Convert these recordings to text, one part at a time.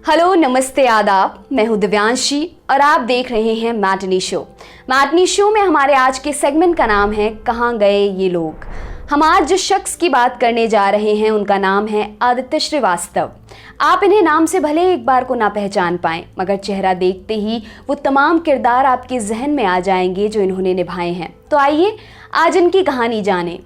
Hello, नमस्ते, आदाब। मैं हूं दिव्यांशी और आप देख रहे हैं मैटनी शो। मैटनी शो में हमारे आज के सेगमेंट का नाम है कहाँ गए ये लोग। हम आज जिस शख्स की बात करने जा रहे हैं उनका नाम है आदित्य श्रीवास्तव। आप इन्हें नाम से भले एक बार को ना पहचान पाएं, मगर चेहरा देखते ही वो तमाम किरदार आपके जहन में आ जाएंगे जो इन्होंने निभाए हैं। तो आइए आज इनकी कहानी जानें।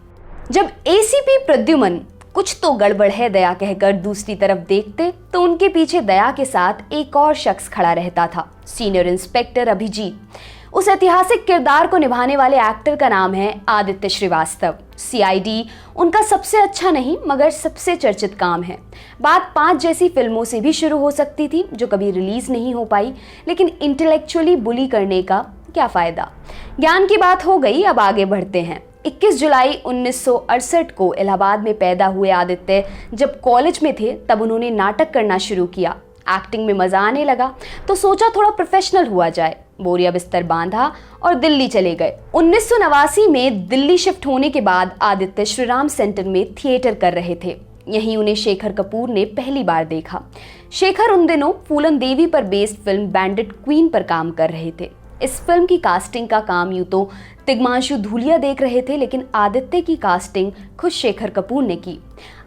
जब एसीपी प्रद्युमन कुछ तो गड़बड़ है दया कहकर दूसरी तरफ देखते तो उनके पीछे दया के साथ एक और शख्स खड़ा रहता था, सीनियर इंस्पेक्टर अभिजीत। उस ऐतिहासिक किरदार को निभाने वाले एक्टर का नाम है आदित्य श्रीवास्तव। सीआईडी उनका सबसे अच्छा नहीं मगर सबसे चर्चित काम है। बात 5 जैसी फिल्मों से भी शुरू हो सकती थी जो कभी रिलीज नहीं हो पाई, लेकिन इंटेलेक्चुअली बुली करने का क्या फायदा। ज्ञान की बात हो गई, अब आगे बढ़ते हैं। 21 जुलाई 1968 को इलाहाबाद में पैदा हुए आदित्य जब कॉलेज में थे तब उन्होंने नाटक करना शुरू किया। एक्टिंग में मजा आने लगा तो सोचा थोड़ा प्रोफेशनल हुआ जाए। बोरिया बिस्तर बांधा और दिल्ली चले गए। 1989 में दिल्ली शिफ्ट होने के बाद आदित्य श्रीराम सेंटर में थिएटर कर रहे थे। यहीं उन्हें शेखर कपूर ने पहली बार देखा। शेखर उन दिनों फूलन देवी पर बेस्ड फिल्म बैंडिट क्वीन पर काम कर रहे थे। इस फिल्म की कास्टिंग का काम यूं तो तिग्मांशु धूलिया देख रहे थे, लेकिन आदित्य की कास्टिंग खुद शेखर कपूर ने की।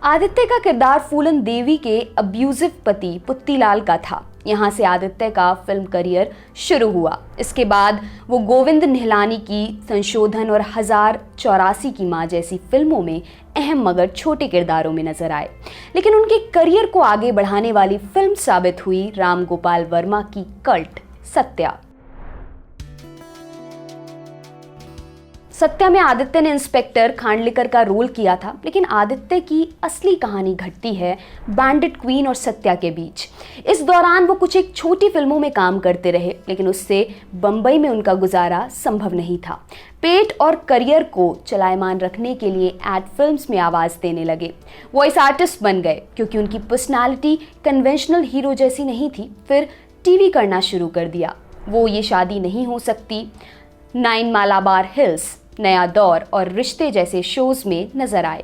आदित्य का किरदार फूलन देवी के अब्यूजिव पति पुत्तीलाल का था। यहाँ से आदित्य का फिल्म करियर शुरू हुआ। इसके बाद वो गोविंद निहलानी की संशोधन और 1084 की माँ जैसी फिल्मों में अहम मगर छोटे किरदारों में नजर आए, लेकिन उनके करियर को आगे बढ़ाने वाली फिल्म साबित हुई राम गोपाल वर्मा की कल्ट सत्या। सत्या में आदित्य ने इंस्पेक्टर खांडलेकर का रोल किया था, लेकिन आदित्य की असली कहानी घटती है बैंडिट क्वीन और सत्या के बीच। इस दौरान वो कुछ एक छोटी फिल्मों में काम करते रहे, लेकिन उससे बंबई में उनका गुजारा संभव नहीं था। पेट और करियर को चलायमान रखने के लिए एड फिल्म्स में आवाज देने लगे। वॉइस आर्टिस्ट बन गए क्योंकि उनकी पर्सनालिटी कन्वेंशनल हीरो जैसी नहीं थी। फिर टीवी करना शुरू कर दिया। वो ये शादी नहीं हो सकती, 9 मालाबार हिल्स, नया दौर और रिश्ते जैसे शोज में नजर आए।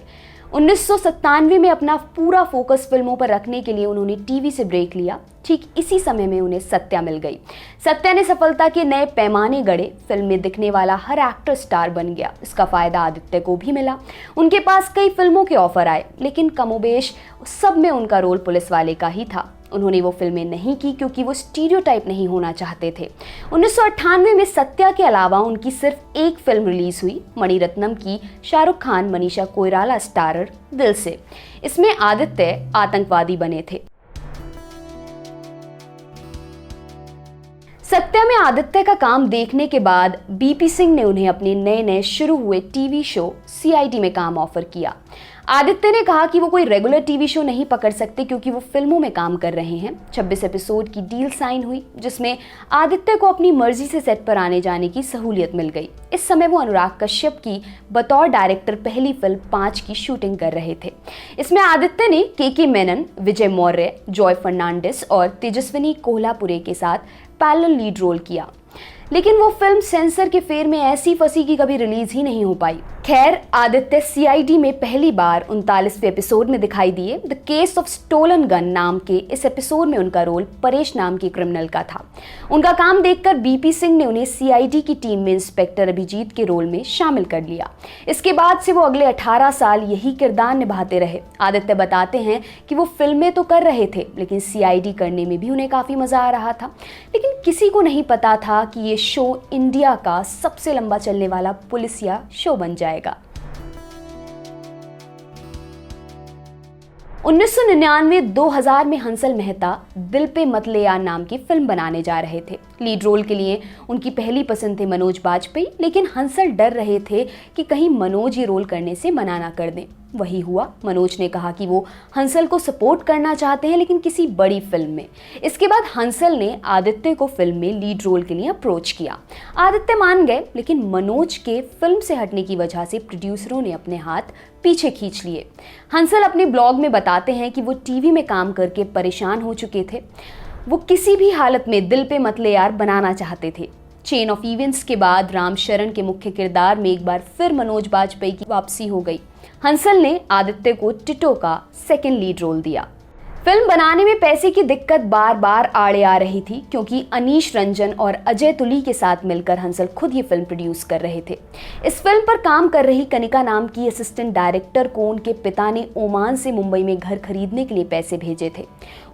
1997 में अपना पूरा फोकस फिल्मों पर रखने के लिए उन्होंने टीवी से ब्रेक लिया। ठीक इसी समय में उन्हें सत्या मिल गई। सत्या ने सफलता के नए पैमाने गढ़े। फिल्म में दिखने वाला हर एक्टर स्टार बन गया। इसका फायदा आदित्य को भी मिला। उनके पास कई फिल्मों के ऑफर आए, लेकिन कमोबेश सब में उनका रोल पुलिस वाले का ही था। उन्होंने वो फिल्में नहीं की क्योंकि वो स्टीरियोटाइप नहीं होना चाहते थे। 1998 में सत्या के अलावा उनकी सिर्फ एक फिल्म रिलीज हुई, मणिरत्नम की शाहरुख खान मनीषा कोइराला स्टारर दिल से। इसमें आदित्य आतंकवादी बने थे। सत्या में आदित्य का काम देखने के बाद बीपी सिंह ने उन्हें अपने नए नए शुरू हुए टीवी शो सीआईडी में काम ऑफर किया। आदित्य ने कहा कि वो कोई रेगुलर टीवी शो नहीं पकड़ सकते क्योंकि वो फिल्मों में काम कर रहे हैं। 26 एपिसोड की डील साइन हुई, जिसमें आदित्य को अपनी मर्जी से सेट पर आने जाने की सहूलियत मिल गई। इस समय वो अनुराग कश्यप की बतौर डायरेक्टर पहली फिल्म 5 की शूटिंग कर रहे थे। इसमें आदित्य ने के मेनन, विजय मौर्य, जॉय फर्नांडिस और तेजस्विनी कोल्हापुरे के साथ पैरेलल लीड रोल किया, लेकिन वो फिल्म सेंसर के फेर में ऐसी फंसी कि कभी रिलीज ही नहीं हो पाई। खैर, आदित्य सीआईडी में पहली बार 39वें एपिसोड में दिखाई दिए। The case of stolen gun नाम के इस एपिसोड में उनका रोल परेश नाम के क्रिमिनल का था। उनका काम देखकर बीपी सिंह ने उन्हें सीआईडी की टीम में इंस्पेक्टर अभिजीत के रोल में शामिल कर लिया। इसके बाद से वो अगले 18 साल यही किरदार निभाते रहे। आदित्य बताते हैं कि वो फिल्में तो कर रहे थे, लेकिन सीआईडी करने में भी उन्हें काफी मजा आ रहा था। लेकिन किसी को नहीं पता था कि ये शो इंडिया का सबसे लंबा चलने वाला पुलिसिया शो बन जाएगा। 1999-2000 में हंसल मेहता दिल पे मत ले यार नाम की फिल्म बनाने जा रहे थे। लीड रोल के लिए उनकी पहली पसंद थे मनोज बाजपेयी, लेकिन हंसल डर रहे थे कि कहीं मनोज ये रोल करने से मना ना कर दें। वही हुआ। मनोज ने कहा कि वो हंसल को सपोर्ट करना चाहते हैं, लेकिन किसी बड़ी फिल्म में। इसके बाद हंसल ने आदित्य को फिल्म में लीड रोल के लिए अप्रोच किया। आदित्य मान गए, लेकिन मनोज के फिल्म से हटने की वजह से प्रोड्यूसरों ने अपने हाथ पीछे खींच लिए। हंसल अपने ब्लॉग में बताते हैं कि वो टीवी में काम करके परेशान हो चुके थे। वो किसी भी हालत में दिल पे मत ले यार बनाना चाहते थे। चेन ऑफ इवेंट्स के बाद राम शरण के मुख्य किरदार में एक बार फिर मनोज बाजपेयी की वापसी हो गई। हंसल ने आदित्य को टिटो का सेकंड लीड रोल दिया। फिल्म बनाने में पैसे की दिक्कत बार बार आड़े आ रही थी क्योंकि अनीश रंजन और अजय तुली के साथ मिलकर हंसल खुद ये फिल्म प्रोड्यूस कर रहे थे। इस फिल्म पर काम कर रही कनिका नाम की असिस्टेंट डायरेक्टर को उनके पिता ने ओमान से मुंबई में घर खरीदने के लिए पैसे भेजे थे।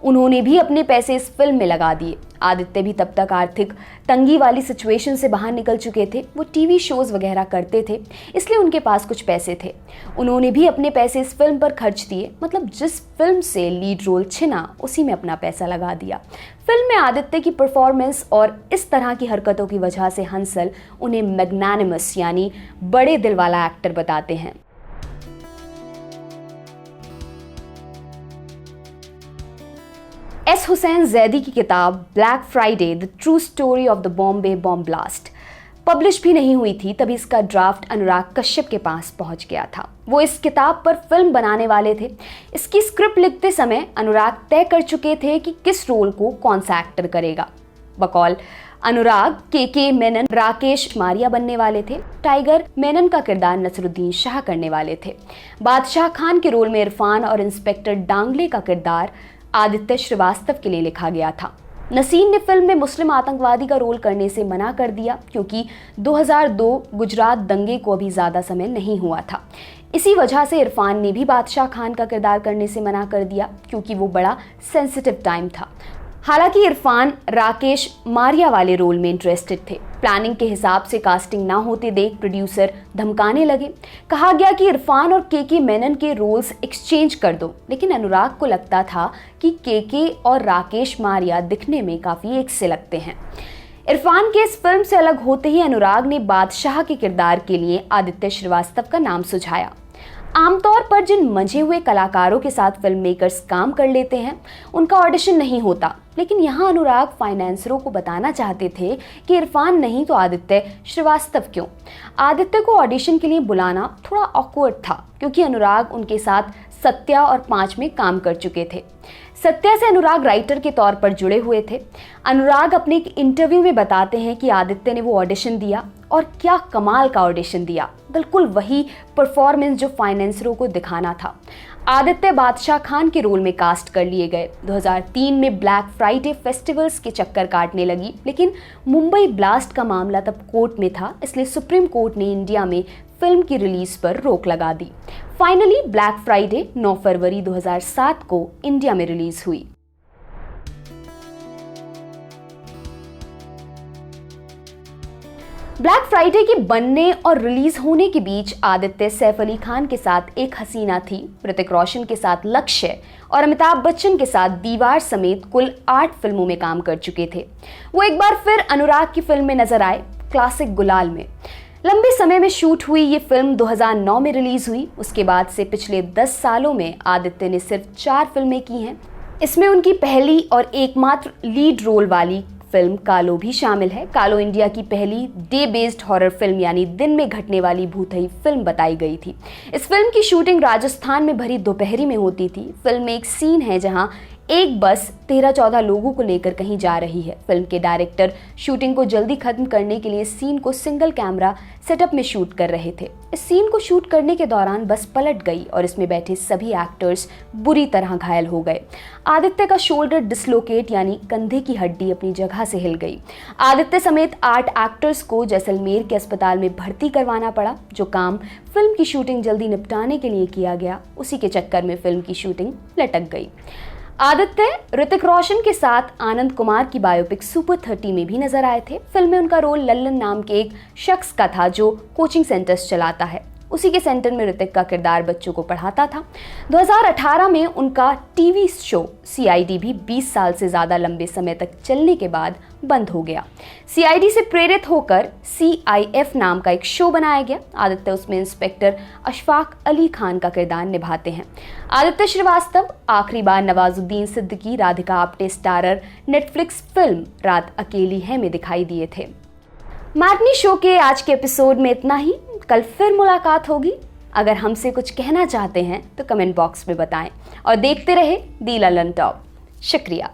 उन्होंने भी अपने पैसे इस फिल्म में लगा दिए। आदित्य भी तब तक आर्थिक तंगी वाली सिचुएशन से बाहर निकल चुके थे। वो टीवी शोज वगैरह करते थे, इसलिए उनके पास कुछ पैसे थे। उन्होंने भी अपने पैसे इस फिल्म पर खर्च दिए, मतलब जिस फिल्म से लीड रोल छिना उसी में अपना पैसा लगा दिया। फिल्म में आदित्य की परफॉर्मेंस और इस तरह की हरकतों की वजह से हंसल उन्हें मैग्नानिमस यानी बड़े दिल वाला एक्टर बताते हैं। एस हुसैन जैदी की किताब black Friday the true story of the Bombay bomb blast publish भी नहीं हुई थी, तभी इसका ड्राफ्ट अनुराग कश्यप के पास पहुंच गया था। वो इस किताब पर फिल्म बनाने वाले थे। इसकी स्क्रिप्ट लिखते समय अनुराग तय कर चुके थे कि किस रोल को कौन सा एक्टर करेगा। बकौल अनुराग के मेनन राकेश मारिया बनने वाले थे। टाइगर मेनन का किरदार नसरुद्दीन शाह करने वाले थे। बादशाह खान के रोल में इरफान और इंस्पेक्टर डांगले का किरदार आदित्य श्रीवास्तव के लिए लिखा गया था। नसीन ने फिल्म में मुस्लिम आतंकवादी का रोल करने से मना कर दिया क्योंकि 2002 गुजरात दंगे को अभी ज़्यादा समय नहीं हुआ था। इसी वजह से इरफान ने भी बादशाह खान का किरदार करने से मना कर दिया क्योंकि वो बड़ा सेंसिटिव टाइम था। हालांकि इरफान राकेश मारिया वाले रोल में इंटरेस्टेड थे। प्लानिंग के हिसाब से कास्टिंग ना होते देख प्रोड्यूसर धमकाने लगे। कहा गया कि इरफान और के मेनन के रोल्स एक्सचेंज कर दो, लेकिन अनुराग को लगता था कि के और राकेश मारिया दिखने में काफ़ी एक से लगते हैं। इरफान के इस फिल्म से अलग होते ही अनुराग ने बादशाह के किरदार के लिए आदित्य श्रीवास्तव का नाम सुझाया। आमतौर पर जिन मंझे हुए कलाकारों के साथ फिल्म मेकर्स काम कर लेते हैं उनका ऑडिशन नहीं होता, लेकिन यहाँ अनुराग फाइनेंसरों को बताना चाहते थे कि इरफान नहीं तो आदित्य श्रीवास्तव क्यों। आदित्य को ऑडिशन के लिए बुलाना थोड़ा ऑकवर्ड था क्योंकि अनुराग उनके साथ सत्या और 5 में काम कर चुके थे। सत्या से अनुराग राइटर के तौर पर जुड़े हुए थे। अनुराग अपने एक इंटरव्यू में बताते हैं कि आदित्य ने वो ऑडिशन दिया और क्या कमाल का ऑडिशन दिया, बिल्कुल वही परफॉर्मेंस जो फाइनेंसरों को दिखाना था। आदित्य बादशाह खान के रोल में कास्ट कर लिए गए। 2003 में ब्लैक फ्राइडे फेस्टिवल्स के चक्कर काटने लगी, लेकिन मुंबई ब्लास्ट का मामला तब कोर्ट में था, इसलिए सुप्रीम कोर्ट ने इंडिया में फिल्म की रिलीज पर रोक लगा दी। फाइनली ब्लैक फ्राइडे 9 फरवरी 2007 को इंडिया में रिलीज हुई। ब्लैक फ्राइडे के बनने और रिलीज होने के बीच आदित्य सैफ अली खान के साथ एक हसीना थी, ऋतिक रोशन के साथ लक्ष्य और अमिताभ बच्चन के साथ दीवार समेत कुल 8 फिल्मों में काम कर चुके थे। वो एक बार फिर अनुराग की फिल्म में नजर आए, क्लासिक गुलाल में। लंबे समय में शूट हुई ये फिल्म 2009 में रिलीज हुई। उसके बाद से पिछले 10 सालों में आदित्य ने सिर्फ 4 फिल्में की हैं। इसमें उनकी पहली और एकमात्र लीड रोल वाली फिल्म कालो भी शामिल है। कालो इंडिया की पहली डे बेस्ड हॉरर फिल्म यानी दिन में घटने वाली भूतई फिल्म बताई गई थी। इस फिल्म की शूटिंग राजस्थान में भरी दोपहरी में होती थी। फिल्म में एक सीन है जहां एक बस 13-14 लोगों को लेकर कहीं जा रही है। फिल्म के डायरेक्टर शूटिंग को जल्दी खत्म करने के लिए सीन को सिंगल कैमरा सेटअप में शूट कर रहे थे। इस सीन को शूट करने के दौरान बस पलट गई और इसमें बैठे सभी एक्टर्स बुरी तरह घायल हो गए। आदित्य का शोल्डर डिसलोकेट यानी कंधे की हड्डी अपनी जगह से हिल गई। आदित्य समेत 8 एक्टर्स को जैसलमेर के अस्पताल में भर्ती करवाना पड़ा। जो काम फिल्म की शूटिंग जल्दी निपटाने के लिए किया गया, उसी के चक्कर में फिल्म की शूटिंग लटक गई। आदित्य ऋतिक रोशन के साथ आनंद कुमार की बायोपिक सुपर 30 में भी नजर आए थे। फिल्म में उनका रोल लल्लन नाम के एक शख्स का था जो कोचिंग सेंटर्स चलाता है। उसी के सेंटर में ऋतिक का किरदार बच्चों को पढ़ाता था। 2018 में उनका टीवी शो CID भी 20 साल से ज़्यादा लंबे समय तक चलने के बाद बंद हो गया। CID से प्रेरित होकर CIF नाम का एक शो बनाया गया। आदित्य उसमें इंस्पेक्टर अशफाक अली खान का किरदार निभाते हैं। आदित्य श्रीवास्तव आखिरी बार Nawazuddin Siddiqui, Radhika Apte starrer Netflix film Raat Akeli है में दिखाई दिए थे। मैटनी शो के आज के एपिसोड में इतना ही। कल फिर मुलाकात होगी। अगर हमसे कुछ कहना चाहते हैं तो कमेंट बॉक्स में बताएं और देखते रहे दी ललन टॉप। शुक्रिया।